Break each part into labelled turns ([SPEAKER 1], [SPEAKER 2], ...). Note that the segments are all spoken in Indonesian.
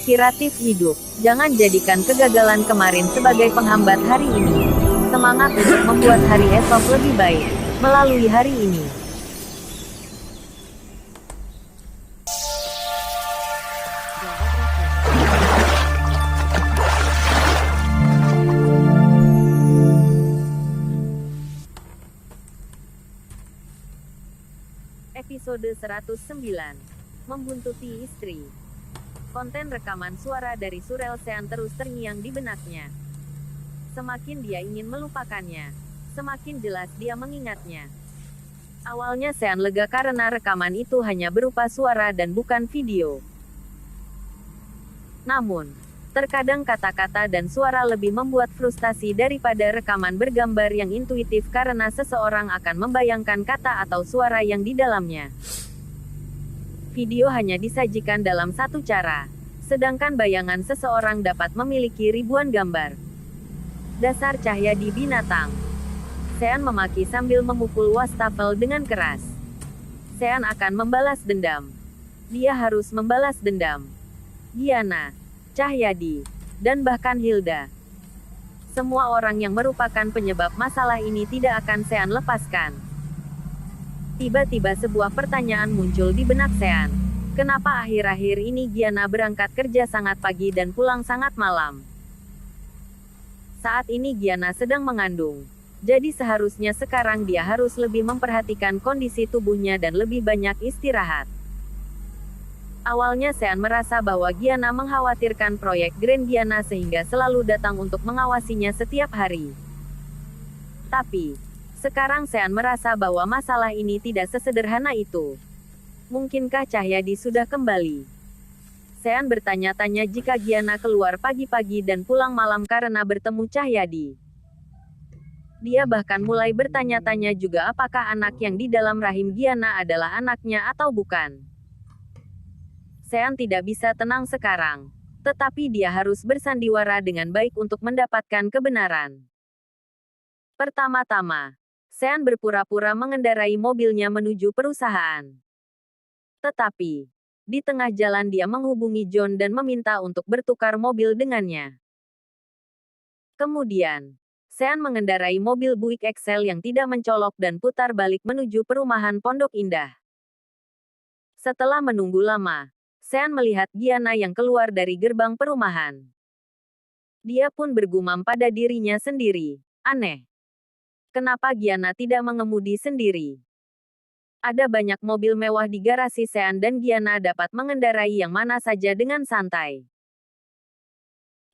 [SPEAKER 1] Inspiratif hidup. Jangan jadikan kegagalan kemarin sebagai penghambat hari ini. Semangat untuk membuat hari esok lebih baik melalui hari ini. Episode 109. Membuntuti istri. Konten rekaman suara dari Surel Sean terus terngiang di benaknya. Semakin dia ingin melupakannya, semakin jelas dia mengingatnya. Awalnya Sean lega karena rekaman itu hanya berupa suara dan bukan video. Namun, terkadang kata-kata dan suara lebih membuat frustasi daripada rekaman bergambar yang intuitif karena seseorang akan membayangkan kata atau suara yang di dalamnya. Video hanya disajikan dalam satu cara, sedangkan bayangan seseorang dapat memiliki ribuan gambar. Dasar cahaya di binatang. Sean memaki sambil memukul wastafel dengan keras. Sean akan membalas dendam. Dia harus membalas dendam. Gianna, Cahyadi, dan bahkan Hilda. Semua orang yang merupakan penyebab masalah ini tidak akan Sean lepaskan. Tiba-tiba sebuah pertanyaan muncul di benak Sean. Kenapa akhir-akhir ini Gianna berangkat kerja sangat pagi dan pulang sangat malam? Saat ini Gianna sedang mengandung. Jadi seharusnya sekarang dia harus lebih memperhatikan kondisi tubuhnya dan lebih banyak istirahat. Awalnya Sean merasa bahwa Gianna mengkhawatirkan proyek Grand Gianna sehingga selalu datang untuk mengawasinya setiap hari. Tapi, sekarang Sean merasa bahwa masalah ini tidak sesederhana itu. Mungkinkah Cahyadi sudah kembali? Sean bertanya-tanya jika Gianna keluar pagi-pagi dan pulang malam karena bertemu Cahyadi. Dia bahkan mulai bertanya-tanya juga apakah anak yang di dalam rahim Gianna adalah anaknya atau bukan. Sean tidak bisa tenang sekarang. Tetapi dia harus bersandiwara dengan baik untuk mendapatkan kebenaran. Pertama-tama, Sean berpura-pura mengendarai mobilnya menuju perusahaan. Tetapi, di tengah jalan dia menghubungi John dan meminta untuk bertukar mobil dengannya. Kemudian, Sean mengendarai mobil Buick Excel yang tidak mencolok dan putar balik menuju perumahan Pondok Indah. Setelah menunggu lama, Sean melihat Gianna yang keluar dari gerbang perumahan. Dia pun bergumam pada dirinya sendiri, aneh. Kenapa Gianna tidak mengemudi sendiri? Ada banyak mobil mewah di garasi Sean dan Gianna dapat mengendarai yang mana saja dengan santai.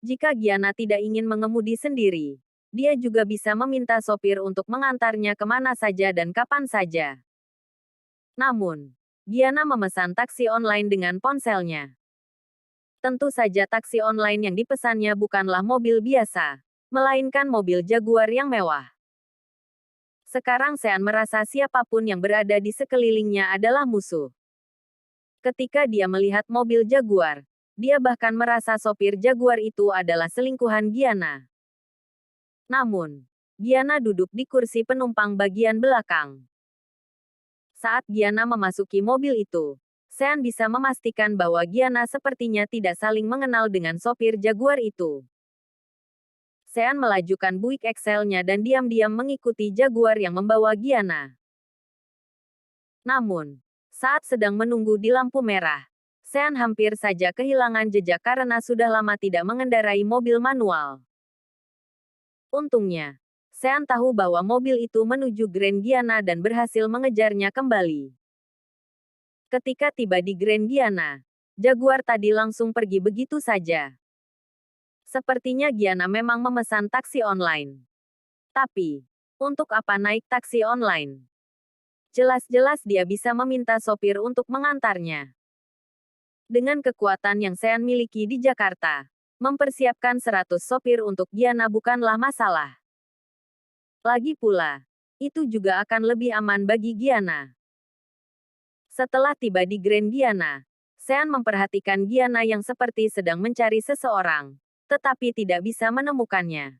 [SPEAKER 1] Jika Gianna tidak ingin mengemudi sendiri, dia juga bisa meminta sopir untuk mengantarnya kemana saja dan kapan saja. Namun, Gianna memesan taksi online dengan ponselnya. Tentu saja taksi online yang dipesannya bukanlah mobil biasa, melainkan mobil Jaguar yang mewah. Sekarang Sean merasa siapapun yang berada di sekelilingnya adalah musuh. Ketika dia melihat mobil Jaguar, dia bahkan merasa sopir Jaguar itu adalah selingkuhan Gianna. Namun, Gianna duduk di kursi penumpang bagian belakang. Saat Gianna memasuki mobil itu, Sean bisa memastikan bahwa Gianna sepertinya tidak saling mengenal dengan sopir Jaguar itu. Sean melajukan Buick Excel-nya dan diam-diam mengikuti Jaguar yang membawa Gianna. Namun, saat sedang menunggu di lampu merah, Sean hampir saja kehilangan jejak karena sudah lama tidak mengendarai mobil manual. Untungnya, Sean tahu bahwa mobil itu menuju Grand Gianna dan berhasil mengejarnya kembali. Ketika tiba di Grand Gianna, Jaguar tadi langsung pergi begitu saja. Sepertinya Gianna memang memesan taksi online. Tapi, untuk apa naik taksi online? Jelas-jelas dia bisa meminta sopir untuk mengantarnya. Dengan kekuatan yang Sean miliki di Jakarta, mempersiapkan 100 sopir untuk Gianna bukanlah masalah. Lagi pula, itu juga akan lebih aman bagi Gianna. Setelah tiba di Grand Gianna, Sean memperhatikan Gianna yang seperti sedang mencari seseorang, tetapi tidak bisa menemukannya.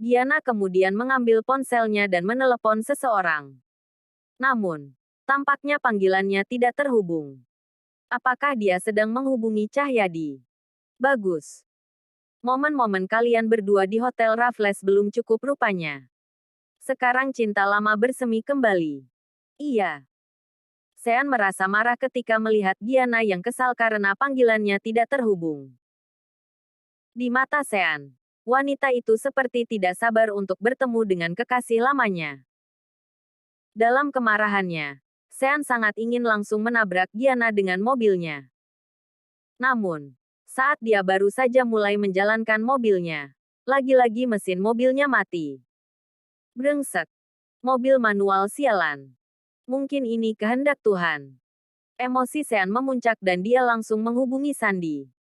[SPEAKER 1] Gianna kemudian mengambil ponselnya dan menelepon seseorang. Namun, tampaknya panggilannya tidak terhubung. Apakah dia sedang menghubungi Cahyadi? Bagus. Momen-momen kalian berdua di Hotel Raffles belum cukup rupanya. Sekarang cinta lama bersemi kembali. Iya. Sean merasa marah ketika melihat Gianna yang kesal karena panggilannya tidak terhubung. Di mata Sean, wanita itu seperti tidak sabar untuk bertemu dengan kekasih lamanya. Dalam kemarahannya, Sean sangat ingin langsung menabrak Gianna dengan mobilnya. Namun, saat dia baru saja mulai menjalankan mobilnya, lagi-lagi mesin mobilnya mati. Brengsek. Mobil manual sialan. Mungkin ini kehendak Tuhan. Emosi Sean memuncak dan dia langsung menghubungi Sandy.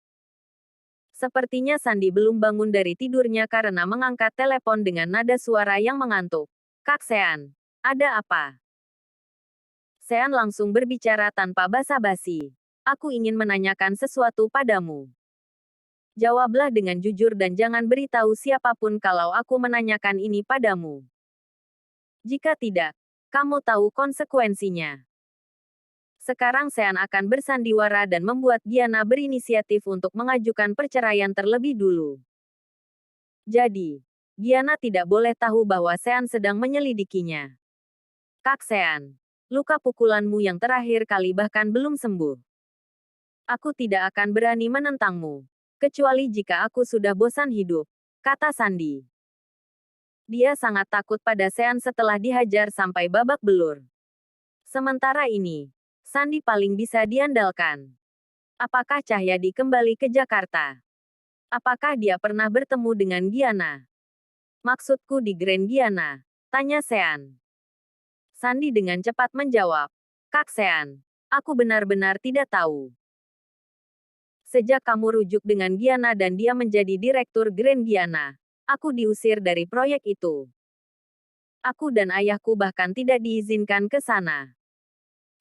[SPEAKER 1] Sepertinya Sandy belum bangun dari tidurnya karena mengangkat telepon dengan nada suara yang mengantuk. Kak Sean, ada apa? Sean langsung berbicara tanpa basa-basi. Aku ingin menanyakan sesuatu padamu. Jawablah dengan jujur dan jangan beritahu siapapun kalau aku menanyakan ini padamu. Jika tidak, kamu tahu konsekuensinya. Sekarang Sean akan bersandiwara dan membuat Gianna berinisiatif untuk mengajukan perceraian terlebih dulu. Jadi, Gianna tidak boleh tahu bahwa Sean sedang menyelidikinya. Kak Sean, luka pukulanmu yang terakhir kali bahkan belum sembuh. Aku tidak akan berani menentangmu. Kecuali jika aku sudah bosan hidup, kata Sandy. Dia sangat takut pada Sean setelah dihajar sampai babak belur. Sementara ini, Sandy paling bisa diandalkan. Apakah Cahyadi kembali ke Jakarta? Apakah dia pernah bertemu dengan Gianna? Maksudku di Grand Gianna, tanya Sean. Sandy dengan cepat menjawab. Kak Sean, aku benar-benar tidak tahu. Sejak kamu rujuk dengan Gianna dan dia menjadi direktur Grand Gianna, aku diusir dari proyek itu. Aku dan ayahku bahkan tidak diizinkan ke sana.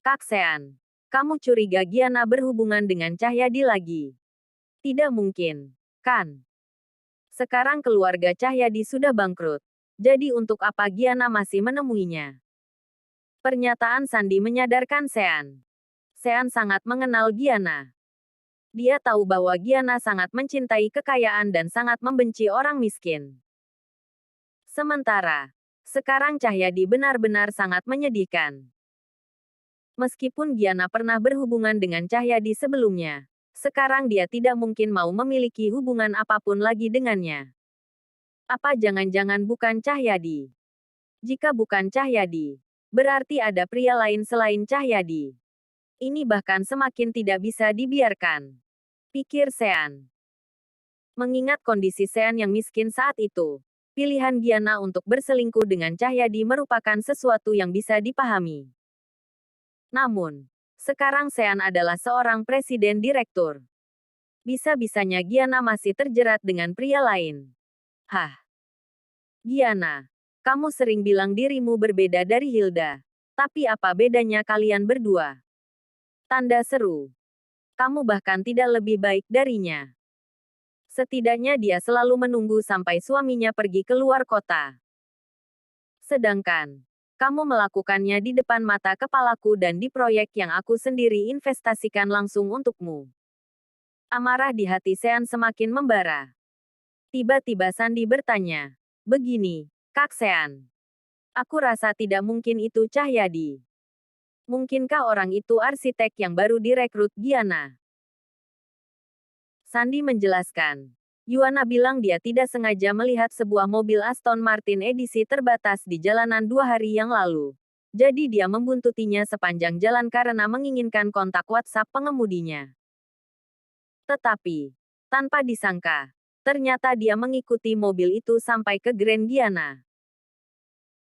[SPEAKER 1] Kak Sean, kamu curiga Gianna berhubungan dengan Cahyadi lagi? Tidak mungkin, kan? Sekarang keluarga Cahyadi sudah bangkrut. Jadi untuk apa Gianna masih menemuinya? Pernyataan Sandy menyadarkan Sean. Sean sangat mengenal Gianna. Dia tahu bahwa Gianna sangat mencintai kekayaan dan sangat membenci orang miskin. Sementara, sekarang Cahyadi benar-benar sangat menyedihkan. Meskipun Gianna pernah berhubungan dengan Cahyadi sebelumnya, sekarang dia tidak mungkin mau memiliki hubungan apapun lagi dengannya. Apa jangan-jangan bukan Cahyadi? Jika bukan Cahyadi, berarti ada pria lain selain Cahyadi. Ini bahkan semakin tidak bisa dibiarkan. Pikir Sean. Mengingat kondisi Sean yang miskin saat itu, pilihan Gianna untuk berselingkuh dengan Cahyadi merupakan sesuatu yang bisa dipahami. Namun, sekarang Sean adalah seorang presiden direktur. Bisa-bisanya Gianna masih terjerat dengan pria lain. Hah? Gianna, kamu sering bilang dirimu berbeda dari Hilda. Tapi apa bedanya kalian berdua? Tanda seru. Kamu bahkan tidak lebih baik darinya. Setidaknya dia selalu menunggu sampai suaminya pergi ke luar kota. Sedangkan, kamu melakukannya di depan mata kepalaku dan di proyek yang aku sendiri investasikan langsung untukmu. Amarah di hati Sean semakin membara. Tiba-tiba Sandy bertanya, begini, Kak Sean. Aku rasa tidak mungkin itu Cahyadi. Mungkinkah orang itu arsitek yang baru direkrut Gianna? Sandy menjelaskan. Yuana bilang dia tidak sengaja melihat sebuah mobil Aston Martin edisi terbatas di jalanan 2 hari yang lalu. Jadi dia membuntutinya sepanjang jalan karena menginginkan kontak WhatsApp pengemudinya. Tetapi, tanpa disangka, ternyata dia mengikuti mobil itu sampai ke Grand Gianna.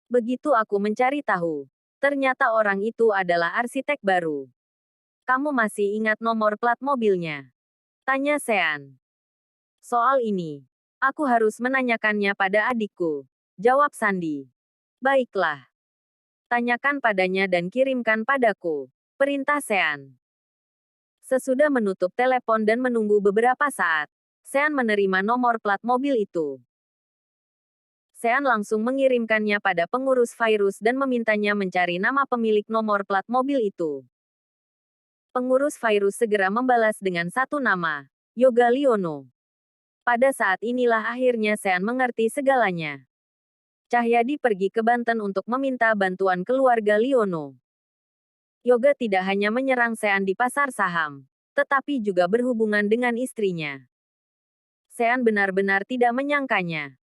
[SPEAKER 1] Begitu aku mencari tahu, ternyata orang itu adalah arsitek baru. Kamu masih ingat nomor plat mobilnya? Tanya Sean. Soal ini, aku harus menanyakannya pada adikku. Jawab Sandy. Baiklah. Tanyakan padanya dan kirimkan padaku. Perintah Sean. Sesudah menutup telepon dan menunggu beberapa saat, Sean menerima nomor plat mobil itu. Sean langsung mengirimkannya pada pengurus virus dan memintanya mencari nama pemilik nomor plat mobil itu. Pengurus virus segera membalas dengan satu nama, Yoga Liono. Pada saat inilah akhirnya Sean mengerti segalanya. Cahyadi pergi ke Banten untuk meminta bantuan keluarga Liono. Yoga tidak hanya menyerang Sean di pasar saham, tetapi juga berhubungan dengan istrinya. Sean benar-benar tidak menyangkanya.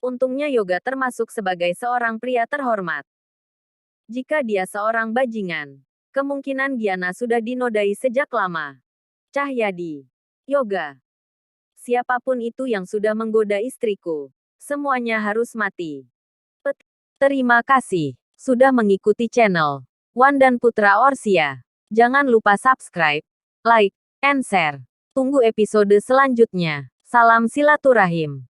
[SPEAKER 1] Untungnya Yoga termasuk sebagai seorang pria terhormat. Jika dia seorang bajingan, kemungkinan Giana sudah dinodai sejak lama. Cahyadi. Yoga. Siapapun itu yang sudah menggoda istriku, semuanya harus mati. Terima kasih sudah mengikuti channel Wan dan Putra Orsia. Jangan lupa subscribe, like, and share. Tunggu episode selanjutnya. Salam silaturahim.